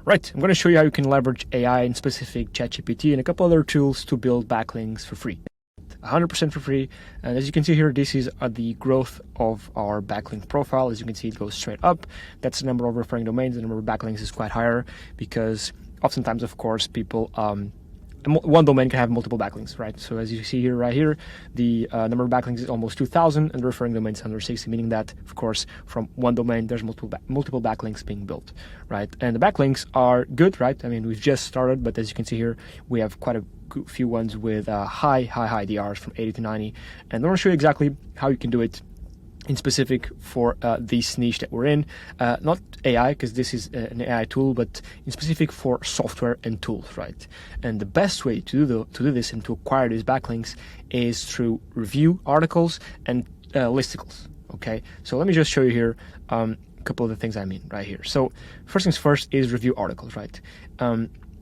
Right, I'm going to show you how you can leverage AI and specific ChatGPT and a couple other tools to build backlinks for free. 100% for free. And as you can see here, this is the growth of our backlink profile. As you can see, it goes straight up. That's the number of referring domains. The number of backlinks is quite higher because oftentimes, of course, people one domain can have multiple backlinks, right? So as you see here, right here, the number of backlinks is almost 2,000 and the referring domains 160, meaning that, of course, from one domain, there's multiple backlinks being built, right? And the backlinks are good, right? I mean, we've just started, but as you can see here, we have quite a few ones with high DRs from 80 to 90. And I want to show you exactly how you can do it in specific for this niche that we're in, not AI, because this is an AI tool, but in specific for software and tools, right? And the best way to do this and to acquire these backlinks is through review articles and listicles, okay? So let me just show you here a couple of the things I mean right here. So first things first is review articles, right?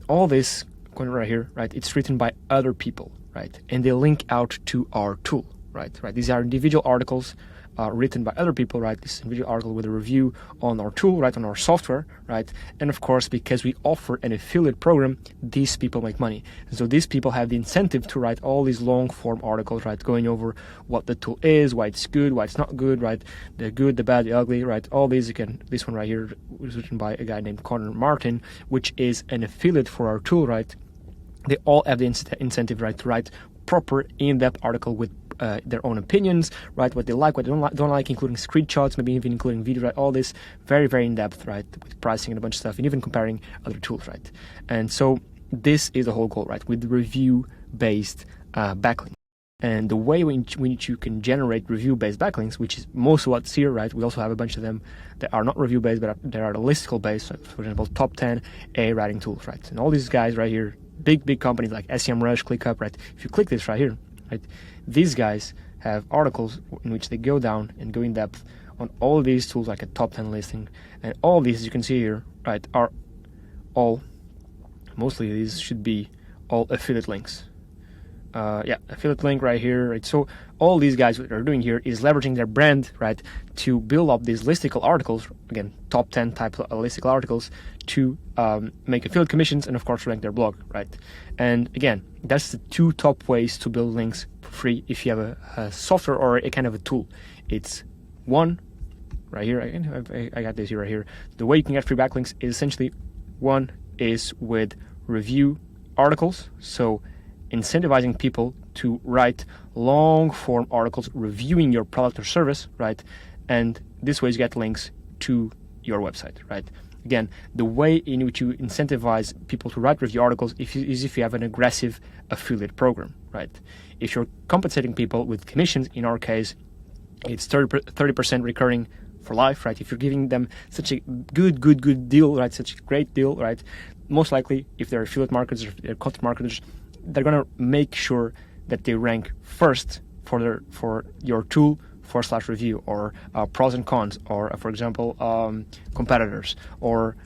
All this going right here, right? It's written by other people, right? And they link out to our tool, right? These are individual articles written by other people, right? This individual article with a review on our tool, right, on our software, right? And of course, because we offer an affiliate program, these people make money. And so these people have the incentive to write all these long form articles, right, going over what the tool is, why it's good, why it's not good, right? The good, the bad, the ugly, right? All these, again, this one right here was written by a guy named Connor Martin, which is an affiliate for our tool, right? They all have the incentive, right, to write proper in-depth article with their own opinions, right? What they like, what they don't like, including screenshots, maybe even including video, right? All this very, very in-depth, right? With pricing and a bunch of stuff, and even comparing other tools, right? And so this is the whole goal, right? With review-based backlinks. And the way in which you can generate review-based backlinks, which is most of what's here, right? We also have a bunch of them that are not review-based, but they are listicle-based. So for example, top 10 AI writing tools, right? And all these guys right here, big companies like SEMrush, ClickUp, right? If you click this right here, right, these guys have articles in which they go down and go in depth on all these tools, like a top 10 listing, and all these, as you can see here, right, are all, mostly these should be all affiliate links. Affiliate link right here, right? So all these guys, what they're doing here is leveraging their brand, right, to build up these listicle articles, again, top 10 type of listicle articles, to make affiliate commissions and of course rank their blog, right? And again, that's the two top ways to build links for free if you have a software or a kind of a tool. It's one right here, I got this here right here. The way you can get free backlinks is essentially, one is with review articles, so incentivizing people to write long form articles reviewing your product or service, right? And this way you get links to your website, right? Again, the way in which you incentivize people to write review articles is if you have an aggressive affiliate program, right? If you're compensating people with commissions, in our case, it's 30% recurring for life, right? If you're giving them such a good deal, right? Such a great deal, right? Most likely, if they're affiliate marketers or they're content marketers, they're going to make sure that they rank first for your tool / review, or pros and cons, or for example competitors or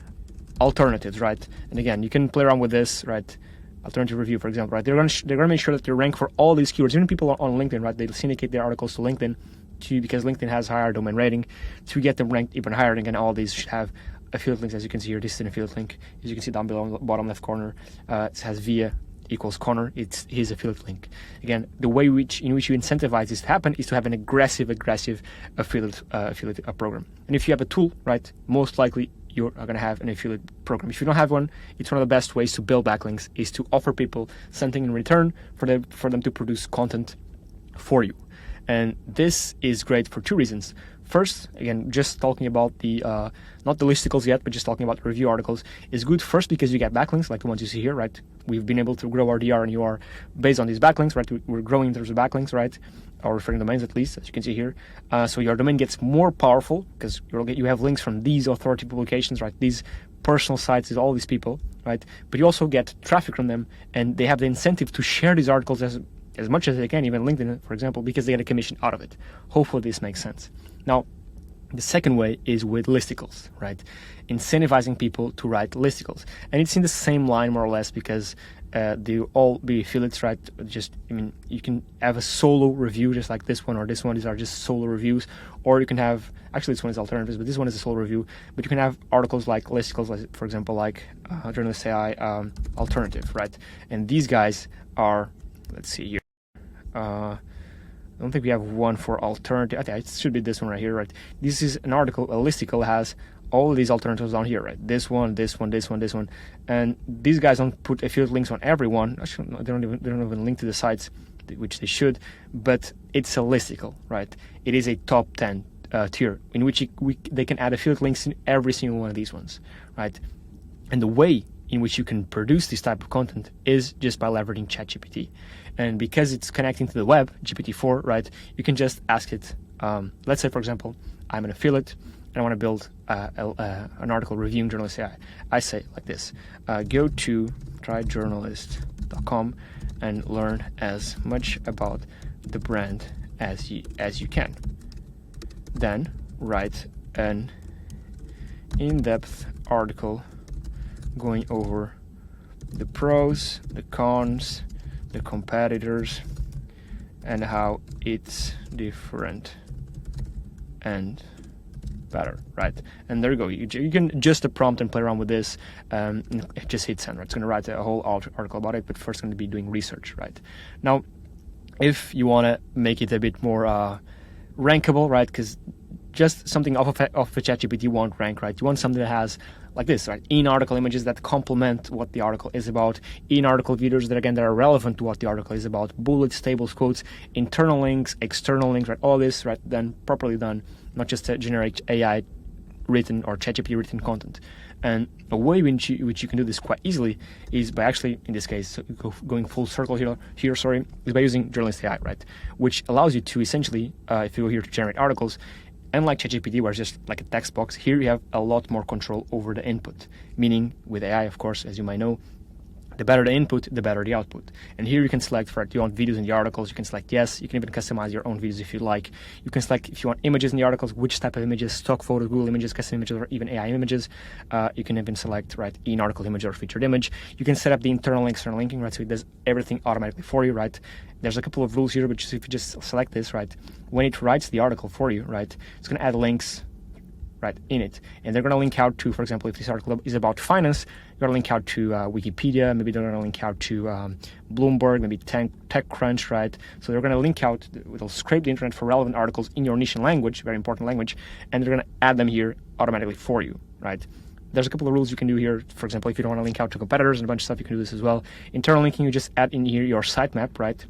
alternatives, right? And again, you can play around with this, right? Alternative review, for example, right? They're going to make sure that they rank for all these keywords. Even people on LinkedIn, right? They'll syndicate their articles to LinkedIn because LinkedIn has higher domain rating to get them ranked even higher. And again, all these should have affiliate links, as you can see here. This is an affiliate link, as you can see down below on the bottom left corner. It has via equals Connor, it's his affiliate link. Again, the way in which you incentivize this to happen is to have an aggressive affiliate program. And if you have a tool, right, most likely you're going to have an affiliate program. If you don't have one, it's one of the best ways to build backlinks is to offer people something in return for them to produce content for you. And this is great for two reasons. First, again, just talking about the, not the listicles yet, but just talking about the review articles is good. First, because you get backlinks like the ones you see here, right? We've been able to grow our DR and UR based on these backlinks, right? We're growing in terms of backlinks, right? Or referring domains at least, as you can see here. So your domain gets more powerful because you have links from these authority publications, right? These personal sites, all these people, right? But you also get traffic from them, and they have the incentive to share these articles as much as they can, even LinkedIn, for example, because they get a commission out of it. Hopefully this makes sense. Now, The second way is with listicles, right? Incentivizing people to write listicles. And it's in the same line, more or less, because they all be affiliates, right? You can have a solo review just like this one or this one. These are just solo reviews. Or you can have, actually this one is alternatives, but this one is a solo review. But you can have articles like listicles, like, for example, like Journalist AI Alternative, right? And these guys are, let's see here. I don't think we have one for alternative. I think it should be this one right here, right? This is an article, a listicle has all of these alternatives on here, right? This one, this one, this one, this one. And these guys don't put affiliate links on everyone. Actually, no, they don't even link to the sites, which they should, but it's a listicle, right? It is a top 10 tier in which they can add affiliate links in every single one of these ones, right? And the way in which you can produce this type of content is just by leveraging ChatGPT. And because it's connecting to the web, GPT-4, right, you can just ask it, let's say, for example, I'm an affiliate and I want to build an article reviewing Journalist AI. I say like this, go to tryjournalist.com and learn as much about the brand as you can. Then write an in-depth article going over the pros, the cons, the competitors, and how it's different and better, right? And there you go. You can just a prompt and play around with this. Just hit send, right? It's going to write a whole article about it, but first going to be doing research, right? Now, if you want to make it a bit more rankable, right? Because just something off of a ChatGPT won't rank, right? You want something that has like this, right? In-article images that complement what the article is about, in-article videos that, again, that are relevant to what the article is about, bullets, tables, quotes, internal links, external links, right? All this, right, then properly done, not just to generate AI written or ChatGPT written content. And a way in which you can do this quite easily is by actually, in this case, going full circle here, is by using Journalist AI, right? Which allows you to essentially, if you go here to generate articles, unlike ChatGPT, where it's just like a text box, here you have a lot more control over the input. Meaning, with AI, of course, as you might know, the better the input, the better the output. And here you can select, for do you want videos in the articles, you can select yes, you can even customize your own videos if you like. You can select, if you want images in the articles, which type of images, stock photos, Google images, custom images, or even AI images. You can even select, right, in-article image or featured image. You can set up the internal and external linking, right, so it does everything automatically for you, right? There's a couple of rules here, but if you just select this, right, when it writes the article for you, right, it's going to add links, right, in it. And they're going to link out to, for example, if this article is about finance, you're going to link out to Wikipedia, maybe they're going to link out to Bloomberg, maybe TechCrunch, right? So they're going to link out, it'll scrape the internet for relevant articles in your niche language, very important language, and they're going to add them here automatically for you, right? There's a couple of rules you can do here. For example, if you don't want to link out to competitors and a bunch of stuff, you can do this as well. Internal linking, you just add in here your sitemap, right?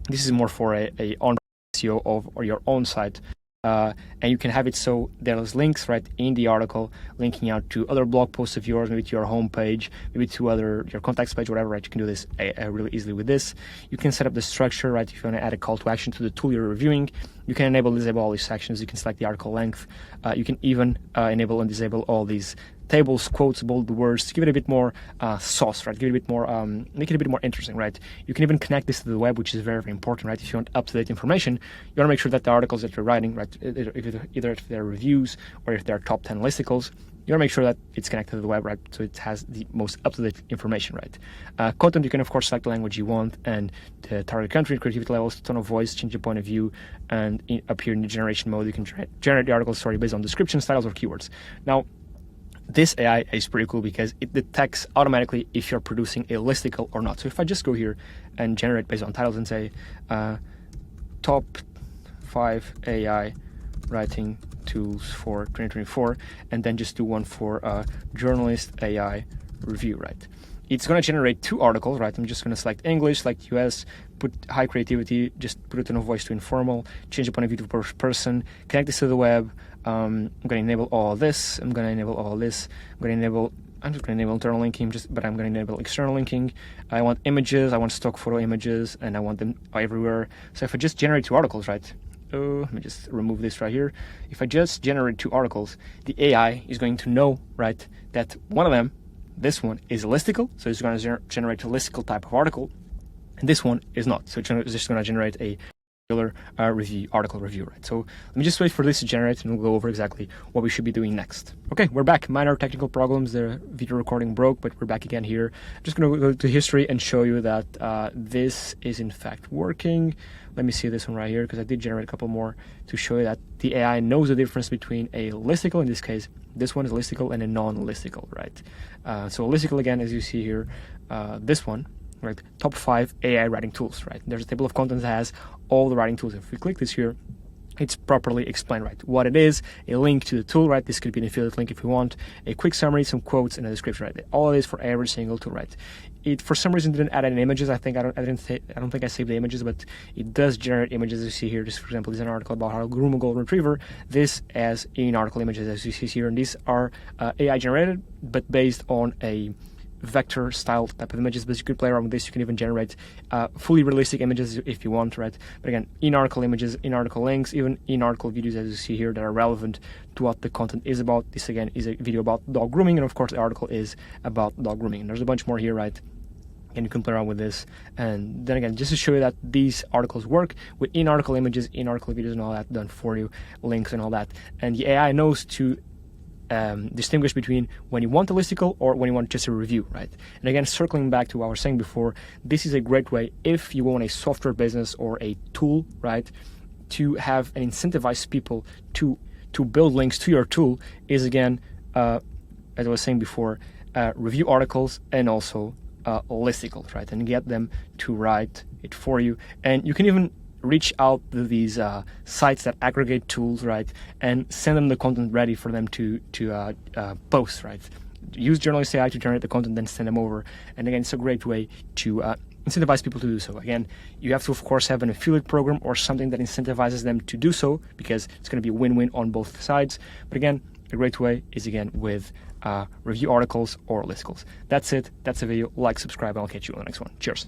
This is more for a on SEO of or your own site. And you can have it so there's links right in the article linking out to other blog posts of yours, maybe to your homepage, maybe to your contacts page, whatever, right? You can do this really easily with this. You can set up the structure, right? If you want to add a call to action to the tool you're reviewing, you can enable and disable all these sections. You can select the article length. You can even enable and disable all these tables, quotes, bold words, to give it a bit more sauce, right? Give it a bit more, make it a bit more interesting, right? You can even connect this to the web, which is very, very important, right? If you want up-to-date information, you want to make sure that the articles that you're writing, right, either if they're reviews or if they're top 10 listicles, you want to make sure that it's connected to the web, right? So it has the most up-to-date information, right? Content, you can, of course, select the language you want and the target country, creativity levels, tone of voice, change your point of view, and up here in the generation mode, you can generate the article story based on descriptions, titles, or keywords. Now, this AI is pretty cool because it detects automatically if you're producing a listicle or not. So if I just go here and generate based on titles and say top 5 AI writing tools for 2024, and then just do one for journalist AI review, right? It's going to generate 2 articles, right? I'm just going to select English, select US, put high creativity, just put it in a voice to informal, change the point of view to first person, connect this to the web. I'm going to enable all this. I'm going to enable all this. I'm just going to enable internal linking, but I'm going to enable external linking. I want images, I want stock photo images, and I want them everywhere. So if I just generate 2 articles, right? Let me just remove this right here. If I just generate 2 articles, the AI is going to know, right, that one of them, this one, is a listicle. So it's going to generate a listicle type of article. And this one is not. So it's just going to generate a article review, right? So let me just wait for this to generate and we'll go over exactly what we should be doing next. Okay, we're back. Minor technical problems. The video recording broke, but we're back again here. I'm just going to go to history and show you that this is in fact working. Let me see this one right here because I did generate a couple more to show you that the AI knows the difference between a listicle, in this case, this one is a listicle, and a non-listicle, right? So a listicle, again, as you see here, this one, right? Top 5 AI writing tools, right? There's a table of contents that has all the writing tools. If we click this here, it's properly explained, right? What it is, a link to the tool, right? This could be an affiliate link if you want, a quick summary, some quotes, and a description, right? All it is for every single tool, right? It for some reason didn't add any images. I don't think I saved the images, but it does generate images as you see here. Just for example, this is an article about how to groom a golden retriever. This as in article images as you see here, and these are AI generated, but based on a vector style type of images, but you could play around with this. You can even generate fully realistic images if you want, right? But again, in-article images, in-article links, even in-article videos as you see here that are relevant to what the content is about. This again is a video about dog grooming, and of course the article is about dog grooming. And there's a bunch more here, right? And you can play around with this. And then again, just to show you that these articles work with in-article images, in-article videos and all that done for you, links and all that. And the AI knows to distinguish between when you want a listicle or when you want just a review, right? And again, circling back to what I was saying before, this is a great way if you own a software business or a tool, right, to have and incentivize people to build links to your tool is again, as I was saying before, review articles and also listicles, right? And get them to write it for you. And you can even reach out to these sites that aggregate tools, right, and send them the content ready for them to post, right? Use Journalist AI to generate the content, then send them over. And again, it's a great way to incentivize people to do so. Again, you have to, of course, have an affiliate program or something that incentivizes them to do so because it's going to be a win-win on both sides. But again, a great way is, again, with review articles or listicles. That's it. That's the video. Like, subscribe, and I'll catch you on the next one. Cheers.